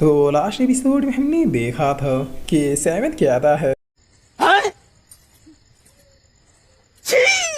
तो last episode में हमने देखा था कि सेवेंथ क्या आता है।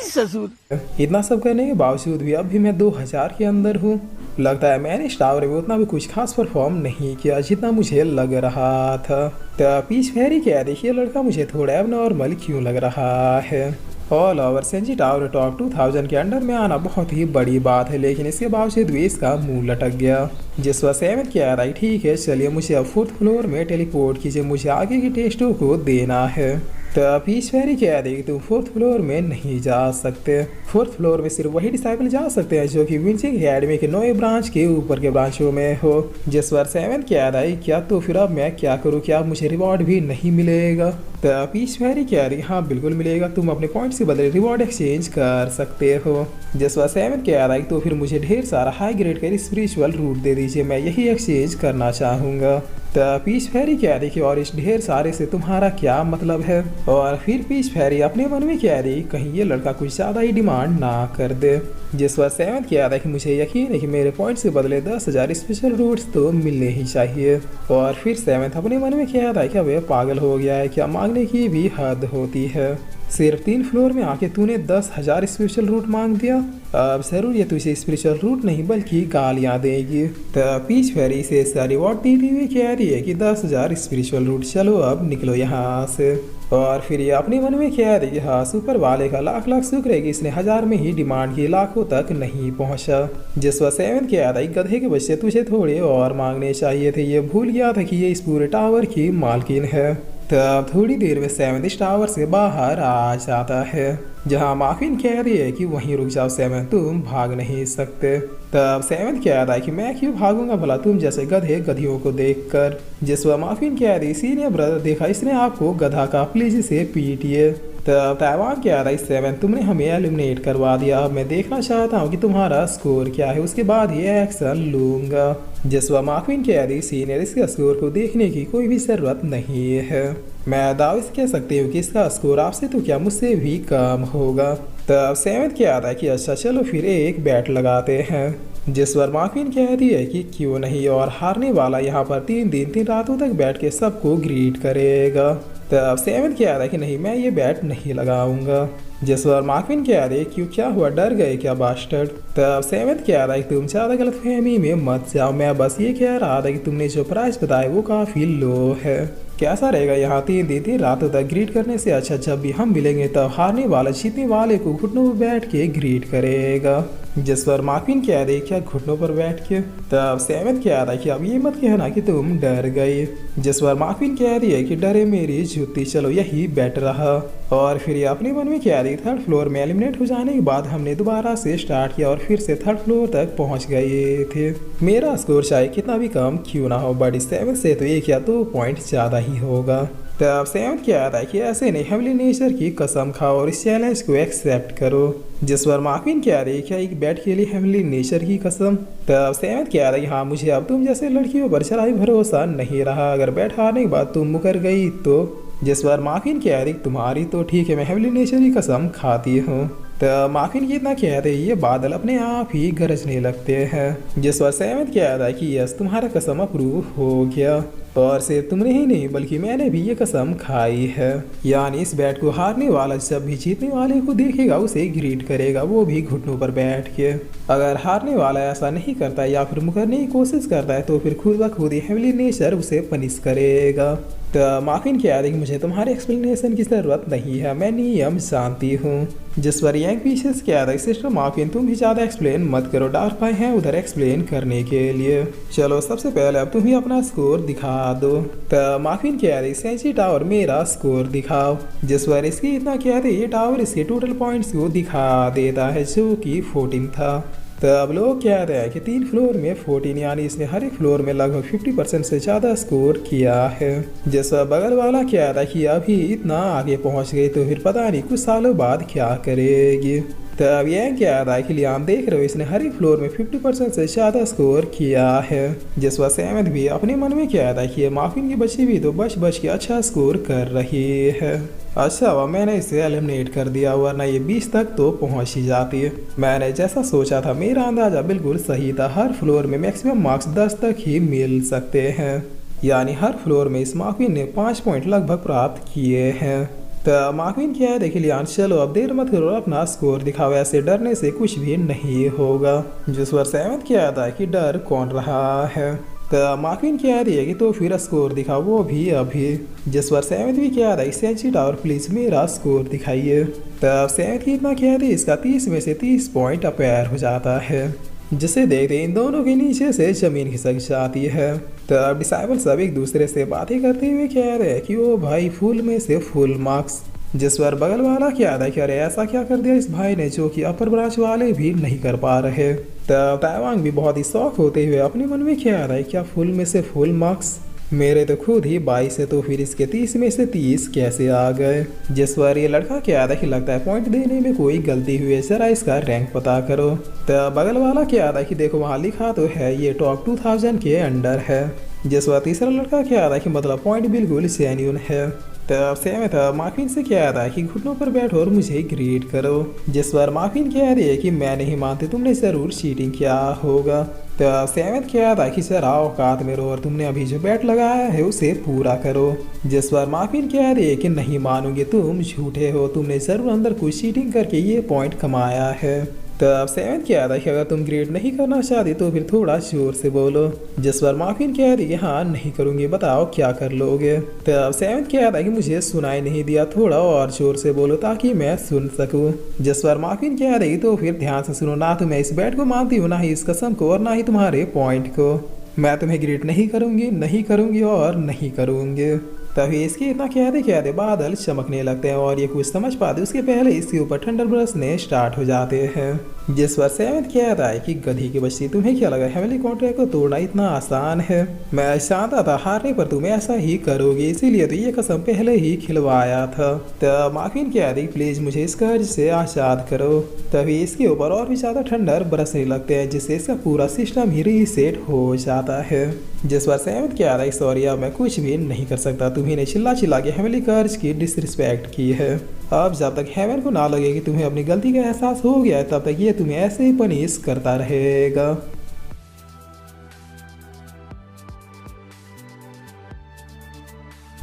ससुर इतना सब करने के बावजूद भी अब भी मैं 2000 के अंदर हूँ। लगता है मैंने इस टावर में उतना भी कुछ खास परफॉर्म नहीं किया जितना मुझे लग रहा था। तो पीच फेरी क्या देखिए, लड़का मुझे थोड़ा एबनॉर्मल क्यों लग रहा है। ऑल ओवर सेंजी टावर टॉप 2000 के अंडर में आना बहुत ही बड़ी बात है, लेकिन इसके बावजूद भी इसका मुंह लटक गया। जिस वक्त 7 क्या रहा है, ठीक है चलिए मुझे अब 4th फ्लोर में टेलीपोर्ट कीजिए, मुझे आगे की टेस्टों को देना है। तो पीच फेरी क्या देगी, तुम 4th फ्लोर में नहीं जा सकते। 4th फ्लोर में सिर्फ वही डिसाइपल जा सकते हैं जो कि विंचिंग एकेडमी के 9 ब्रांच के ऊपर के ब्रांचों में हो। जिस बार 7 क्या रहा है, क्या तो फिर अब मैं क्या करूँ, क्या मुझे रिवॉर्ड भी नहीं मिलेगा। तो पीच फेरी क्या रही, हाँ बिल्कुल मिलेगा, तुम अपने पॉइंट्स के बदले रिवॉर्ड एक्सचेंज कर सकते हो। जिस बार 7 क्या रहा है, तो फिर मुझे ढेर सारा हाई ग्रेड का स्पिरिचुअल रूट दे दीजिए, मैं यही एक्सचेंज करना चाहूँगा। तो पीच फेरी क्या देखिए, और इस ढेर सारे से तुम्हारा क्या मतलब है। और फिर पीच फेरी अपने मन में क्या रही, कहीं ये लड़का कुछ ज़्यादा ही डिमांड ना कर दे। जिस बार 7 क्या था कि मुझे यकीन है कि मेरे पॉइंट से बदले 10,000 स्पेशल रूट्स तो मिलने ही चाहिए। और फिर 7 अपने मन में क्या था, क्या वह पागल हो गया है, क्या मांगने की भी हद होती है। सिर्फ 3 फ्लोर में आके तूने 10,000 स्पेशल रूट मांग दिया, अब जरूर ये तुझे स्पेशल रूट नहीं बल्कि गालियाँ देगी। तो पीच फेरी से रिवॉर्ड देती हुई कह रही है कि 10,000 स्पिरिचुअल रूट, चलो अब निकलो यहाँ से। और फिर ये अपने मन में कह रही है, हाँ सुपर वाले का लाख लाख शुक्र है कि इसने 1000 में ही डिमांड की, लाखों तक नहीं पहुँचा। जिस वक्त 7 के आता गधे के बच्चे तुझे थोड़े और मांगने चाहिए थे, ये भूल गया था कि ये इस पूरे टावर की मालकिन है। तब थोड़ी देर में 7 इस टावर से बाहर आ जाता है, जहां माफिन कह रही है कि वहीं रुक जाओ 7, तुम भाग नहीं सकते। तब 7 कह रहा है कि मैं क्यों भागूंगा भला तुम जैसे गधे गधियों को देखकर। जिस वह माफिन कह रही, सीनियर ब्रदर देखा इसने आपको गधा का, प्लीज इसे पीटिए। तब ताइवान कह रहा है 7 तुमने हमें एलिमिनेट करवा दिया, अब मैं देखना चाहता हूँ कि तुम्हारा स्कोर क्या है, उसके बाद ये एक्शन लूंगा। जिसवा माफिन कह रही, सीनियर इसके स्कोर को देखने की कोई भी जरूरत नहीं है, मैं दावे से कह सकती हूँ कि इसका स्कोर आपसे तो क्या मुझसे भी कम होगा। तब 7 कह रहा है कि अच्छा चलो फिर एक बैट लगाते हैं। जिस पर माफिन कहती है कि क्यों नहीं, और हारने वाला यहाँ पर 3 दिन 3 रातों तक बैठ के सबको ग्रीट करेगा। तब 7 कह रहा है कि नहीं मैं ये बैट नहीं लगाऊंगा। जिस पर मार्किन कह रही, क्यों क्या हुआ, डर गए क्या बास्टर्ड। तब 7 कह रहा है कि तुम ज़्यादा गलतफहमी में मत जाओ, मैं बस ये कह रहा था कि तुमने जो प्राइस बताया वो काफ़ी लो है। कैसा रहेगा यहाँ 3 दिन 3 रातों तक ग्रीट करने से अच्छा जब भी हम मिलेंगे तब हारने वाला जीतने वाले को घुटनों पर बैठ के ग्रीट करेगा। जिस पर मार्किन कह रही, क्या घुटनों पर बैठ के। तब 7 कह रहा है कि अब ये मत कहना कि तुम डर गए। जिस पर मार्किन कह रही है कि डरे मेरी जूती, चलो यही बेटर रहा। और फिर ये अपने मन में कह रही, 3rd फ्लोर में एलिमिनेट हो जाने के बाद हमने दोबारा से स्टार्ट किया और फिर से 3rd फ्लोर तक पहुंच गए थे। मेरा स्कोर चाहे कितना भी कम क्यों ना हो, बट 7 से तो 1 या 2 पॉइंट ज़्यादा ही होगा। तब 7 क्या आता है कि ऐसे नहीं, हेवली नेचर की कसम खाओ और इस चैलेंज को एक्सेप्ट करो। जिस पर मार्किन क्या रही, क्या एक बैट के लिए हेवली नेचर की कसम। तब 7 क्या रही, हाँ मुझे अब तुम जैसे लड़कियों पर जरा भी भरोसा नहीं रहा, अगर बैट हारने के बाद तुम मुकर गई तो। जिस पर मार्किन क्या रही, तुम्हारी तो ठीक है, मैं हेवली नेचर की कसम खाती हूँ। तो मार्किन की इतना कहते ये बादल अपने आप ही गरजने लगते हैं। जिस पर 7 क्या आता है कि यस तुम्हारा कसम अप्रूव हो गया, और सिर्फ तुमने ही नहीं बल्कि मैंने भी ये कसम खाई है, यानी इस बैट को हारने वाला जब भी जीतने वाले को देखेगा उसे ग्रीट करेगा, वो भी घुटनों पर बैठ के। अगर हारने वाला ऐसा नहीं करता या फिर मुकरने की कोशिश करता है तो फिर खुद ब खुद ही हेवली नेचर उसे पनिश करेगा। तो मार्किन कह रही, मुझे तुम्हारे एक्सप्लेनेशन की जरूरत नहीं है, मैं नियम जानती हूँ। जिस पर यंग पीसेस कह रही, सिस्टर मार्किन तुम भी ज़्यादा एक्सप्लेन मत करो, डार्क भाई हैं उधर एक्सप्लेन करने के लिए। चलो सबसे पहले अब तुम ही अपना स्कोर दिखा दो। तो मार्किन कह रही, सेंची टावर मेरा स्कोर दिखाओ। जिस पर इसकी इतना कह रही, ये टावर इसके टोटल पॉइंट्स को दिखा देता है जो कि 14 था। तब लोग कह रहे हैं कि 3 फ्लोर में 14, यानी इसने हर एक फ्लोर में लगभग 50% से ज़्यादा स्कोर किया है। जैसा बगल वाला कह रहा है कि अभी इतना आगे पहुंच गई तो फिर पता नहीं कुछ सालों बाद क्या करेगी। तब यह कह रहा है कि लियाम देख रहे हो इसने हर एक फ्लोर में 50% से ज़्यादा स्कोर किया है। जिस वह 7 भी अपने मन में कह रहा है कि ये मार्किन की बच्ची भी तो बच बच के अच्छा स्कोर कर रही है। अच्छा हुआ मैंने इसे एलिमिनेट कर दिया, वरना ये 20 तक तो पहुंच ही जाती है। मैंने जैसा सोचा था, मेरा अंदाजा बिल्कुल सही था, हर फ्लोर में मैक्सिमम मार्क्स 10 तक ही मिल सकते हैं। यानी हर फ्लोर में इस मार्कविन ने 5 पॉइंट लगभग प्राप्त किए हैं। तो मार्कविन क्या है देखिए लियान, चलो अब देर मत करो, अपना स्कोर दिखाओ, ऐसे डरने से कुछ भी नहीं होगा। जिस पर सहमत किया था कि डर कौन रहा है। तो मार्कविन क्या देगी तो फिर स्कोर दिखाओ, वो भी अभी। जिस पर सहमत भी क्या था, सेंची टावर प्लीज मेरा स्कोर दिखाइए। तब सहमत की इतना क्या थी, इसका 30 में से 30 पॉइंट अपेयर हो जाता है, जिसे देखते इन दोनों के नीचे से जमीन खिसक जाती है। तब डिसाइबल सब एक दूसरे से बातें करते हुए कह रहे हैं कि वो भाई फुल में से फुल मार्क्स। जिस पर बगल वाला क्या था कि अरे ऐसा क्या कर दिया इस भाई ने जो कि अपर ब्रांच वाले भी नहीं कर पा रहे। तब ताइवांग भी बहुत ही शौक होते हुए अपने मन में क्या रहा है, क्या फुल में से फुल मार्क्स, मेरे तो खुद ही 22 है तो फिर इसके 30 में से 30 कैसे आ गए। जिस पर ये लड़का क्या था कि लगता है पॉइंट देने में कोई गलती हुई है, जरा इसका रैंक पता करो। तो बगल वाला क्या था कि देखो वहाँ लिखा तो है ये टॉप 2000 के अंडर है। जिस पर तीसरा लड़का क्या था कि मतलब पॉइंट बिल्कुल जेन्युइन है। तब सहमत मार्कविन से क्या था कि घुटनों पर बैठो और मुझे ग्रीट करो। जिस पर मार्कविन कह रही है कि मैं नहीं मानती, तुमने जरूर चीटिंग किया होगा। तो सहमत क्या था कि सर आओ औकात में रहो और तुमने अभी जो बैट लगाया है उसे पूरा करो। जिस पर मार्कविन कह रही है कि नहीं मानूंगी, तुम झूठे हो, तुमने जरूर अंदर कुछ चीटिंग करके ये पॉइंट कमाया है। तब सेवन क्या था कि अगर तुम ग्रेड नहीं करना चाहती तो फिर थोड़ा जोर से बोलो। जिस पर मार्कविन कह रही कि हाँ नहीं करूंगी, बताओ क्या कर लोगे। तब सेवन क्या था कि मुझे सुनाई नहीं दिया, थोड़ा और जोर से बोलो ताकि मैं सुन सकूं। जिस पर मार्कविन कह रही तो फिर ध्यान से सुनो, ना तो मैं इस बैट को मानती हूँ, ना ही इस कसम को, और ना ही तुम्हारे पॉइंट को। मैं तुम्हें ग्रेड नहीं करूंगी, नहीं करूंगी और नहीं करूंगी। तभी इसके इतना कहते बादल चमकने लगते हैं और ये कुछ समझ पाते उसके पहले इसके ऊपर ठंडर बरसने स्टार्ट हो जाते हैं। जिस पर सेवेंथ कहता है कि गधी की बच्ची, तुम्हें क्या लगा हेवनली कॉन्ट्रैक्ट को तोड़ना इतना आसान है। मैं जानता था हारने पर तुम ऐसा ही करोगे, इसीलिए तो ये कसम पहले ही खिलवाया था। तब मार्कविन कहती प्लीज मुझे इस कर्ज से आजाद करो। तभी इसके ऊपर और भी ज्यादा ठंडर बरसने लगते हैं जिससे इसका पूरा सिस्टम ही रीसेट हो जाता है। जिस पर सेवेंथ कहता है सॉरी अब मैं कुछ भी नहीं कर सकता, तुम्ही ने चिल्ला चिल्ला के हेवनली कर्ज की डिसरिस्पेक्ट की है। अब जब तक हेवन को ना लगे कि तुम्हें अपनी गलती का एहसास हो गया है तब तक ये तुम्हें ऐसे ही पनिश करता रहेगा।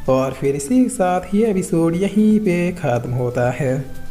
और फिर इसी के साथ ये एपिसोड यहीं पे खत्म होता है।